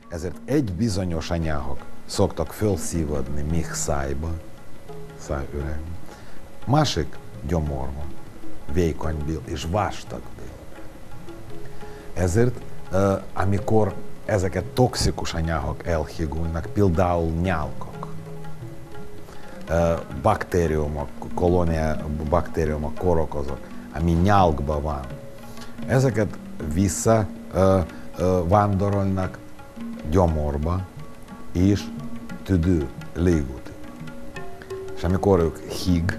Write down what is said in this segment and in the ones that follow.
Ezért egy bizonyos anyagok szoktak fölszívódni még szájba, szájüregbe, másik gyomorba, vékony bill és vastag bill. Ezért, amikor ezeket toxikus anyagok elhigulnak, például nyálkak, baktériumok, kolónia baktériumok, kórokozók, ami nyálkban van, ezeket visszavándorolnak gyomorba és tüdő, légúti. És amikor ők híg,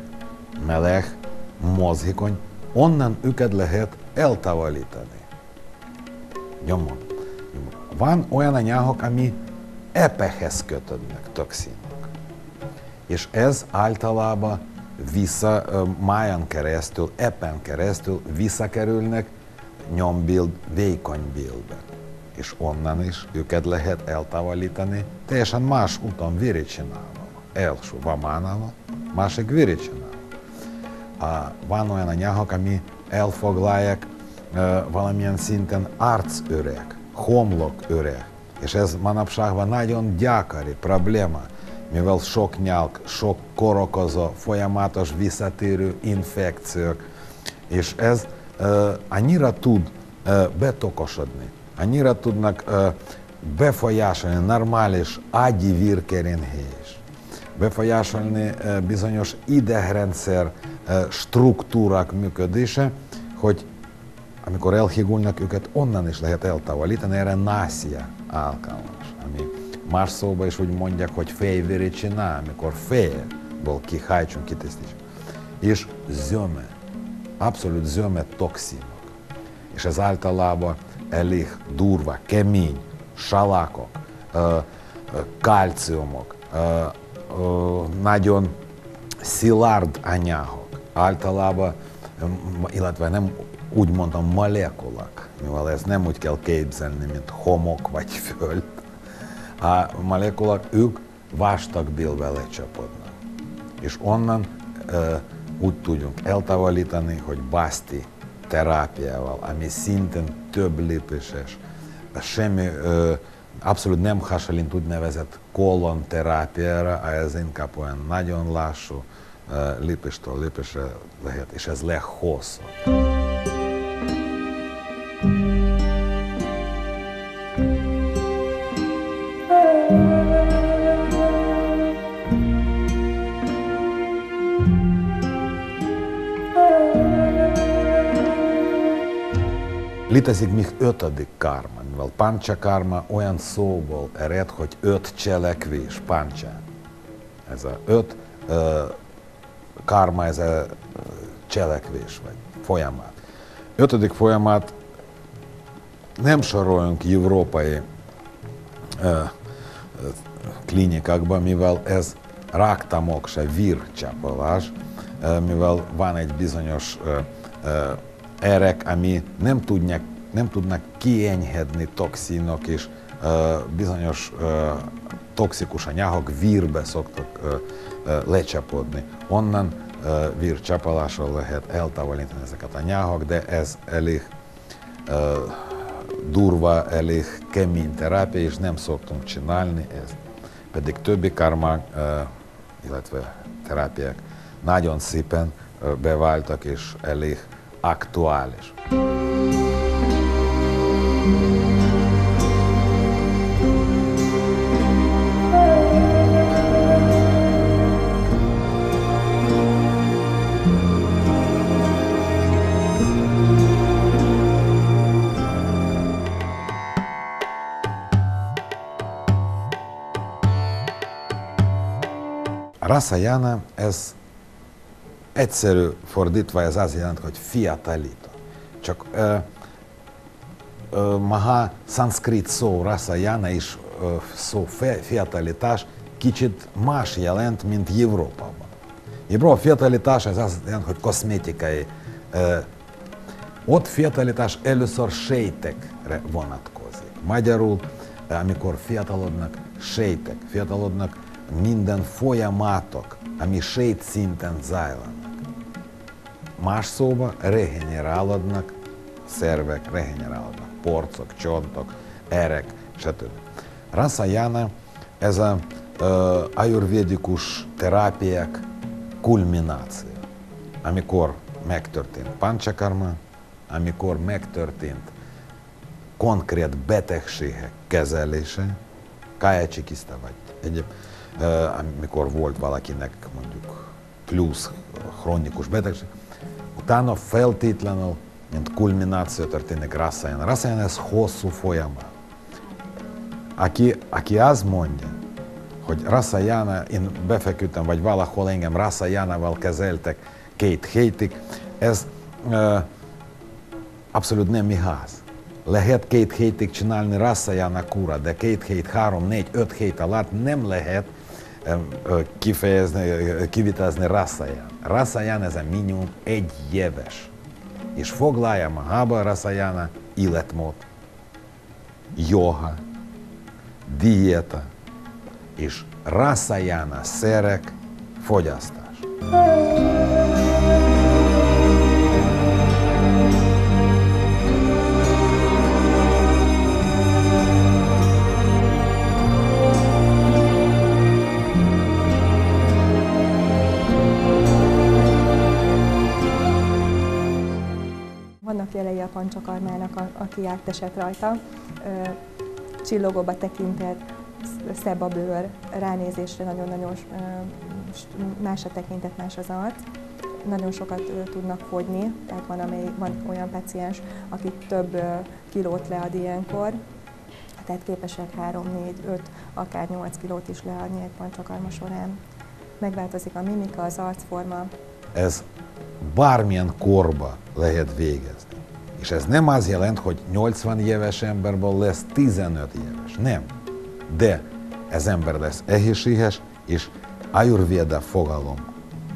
meleg, mozgékony, onnan őket lehet eltávolítani. Gyomor. Van olyan anyagok, ami epekhez kötődnek, toxinok. És ez általában májon keresztül, epen keresztül visszakerülnek nyombild, vékony billbe. És onnan is őket lehet eltávolítani teljesen más úton, véricsinálva. Első vamánával, másik véricsinálva. Van olyan anyagok, ami elfoglalják valamilyen szinten arcüreg, homloküreg. És ez manapságban nagyon gyakori probléma, mivel sok nyálk, sok kórokozó, folyamatos visszatérő infekciók, és ez annyira tud betokosodni, annyira tudnak befolyásolni normális agyi vérkeringést, befolyásolni bizonyos idegrendszer struktúrák működése, hogy amikor elhigulnak őket, onnan is lehet eltávolítani, erre nászia alkalmas, ami más szóban is úgy mondják, hogy fejvéricsinál, amikor fejből kihajtsunk, kitisztítsunk. És zöme, abszolút zöme toxinok. És ez általában elég durva, kemény, salakok, kalciumok, nagyon szilárd anyagok, általában, illetve nem úgy mondom molekulák, mivel ezt nem úgy kell képzelni, mint homok vagy föld. A molekulák, ők vastag billbe lecsapodnak. És onnan úgy tudjunk eltávolítani, hogy baszti terápiával, ami szintén több lépéses, semmi, abszolút nem hasonlít úgynevezett kolonterápiára, ez inkább olyan nagyon lassú, lépéstől lépésre lehet, és ez lehosszú. Létezik még ötödik karma, mivel pancha karma olyan szóból ered, hogy 5 cselekvés, pancha. Ez a 5 karma, ez a cselekvés, vagy folyamat. 5. folyamat nem soroljunk európai klinikákban, mivel ez rakta moksa, vércsapolás, mivel van egy bizonyos erek, ami nem tudnak kiengedni toxinok, és bizonyos toxikus anyagok vérbe szoktak lecsapodni. Onnan vércsapolással lehet eltávolítani ezeket a anyagok, de ez elég durva, elég kemény terápia, és nem szoktunk csinálni ezt. Pedig többi karmák, illetve terápiák nagyon szépen beváltak, és elég aktuális. Rasayana, ez egyszerű fordítva, ez azt jelenti, hogy fiatalító. Csak maga szanszkrit szó rasayana és szó fiatalítás kicsit más jelent, mint Európában. Európa fiatalítás, ez azt jelenti, hogy kozmetikai. Ott fiatalítás először sejtekre vonatkozik. Magyarul, amikor fiatalodnak sejtek, fiatalodnak minden folyamatok, ami sejt szinten zajlanak. Más szóval regenerálódnak szervek, regenerálódnak porcok, csontok, erek, stb. Rasayana ez az ajurvédikus terápiák kulmináció, amikor megtörtént panchakarma, amikor megtörtént konkrét betegségek kezelése, kájacsikiszta vagy egyéb, amikor volt valakinek mondjuk plusz krónikus betegség, utána feltétlenül, mint kulmináció történik Rasayana. Rasayana ez hosszú folyamat. Aki azt mondja, hogy Rasayana, én befeküdtem, vagy valahol engem Rasayanával kezeltek 2 hétig, ez abszolút nem igaz. Lehet 2 hétig csinálni Rasayana kúra, de 2 hét, 3, 4, 5 hét alatt nem lehet kiviteleznie Rasayana. Rasayana ez a minimum 1 éves. És foglalja magába Rasayana életmód, joga, diéta és Rasayana szerek fogyasztás. Vannak jelei a pancsakarmának, aki átesett rajta, csillogóbb a tekintet, szebb a bőr, ránézésre nagyon-nagyon más a tekintet, más az arc. Nagyon sokat tudnak fogyni, tehát van olyan paciens, aki több kilót lead ilyenkor, tehát képesek 3, 4, 5, akár 8 kilót is leadni egy pancsakarma során. Megváltozik a mimika, az arcforma. Ez bármilyen korba lehet végezni. És ez nem az jelent, hogy 80 éves emberből lesz 15 éves. Nem. De ez ember lesz egészséges, és Ayurveda fogalom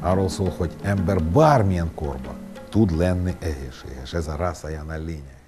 arról szól, hogy ember bármilyen korban tud lenni egészséges. Ez a Rasayana lényeg.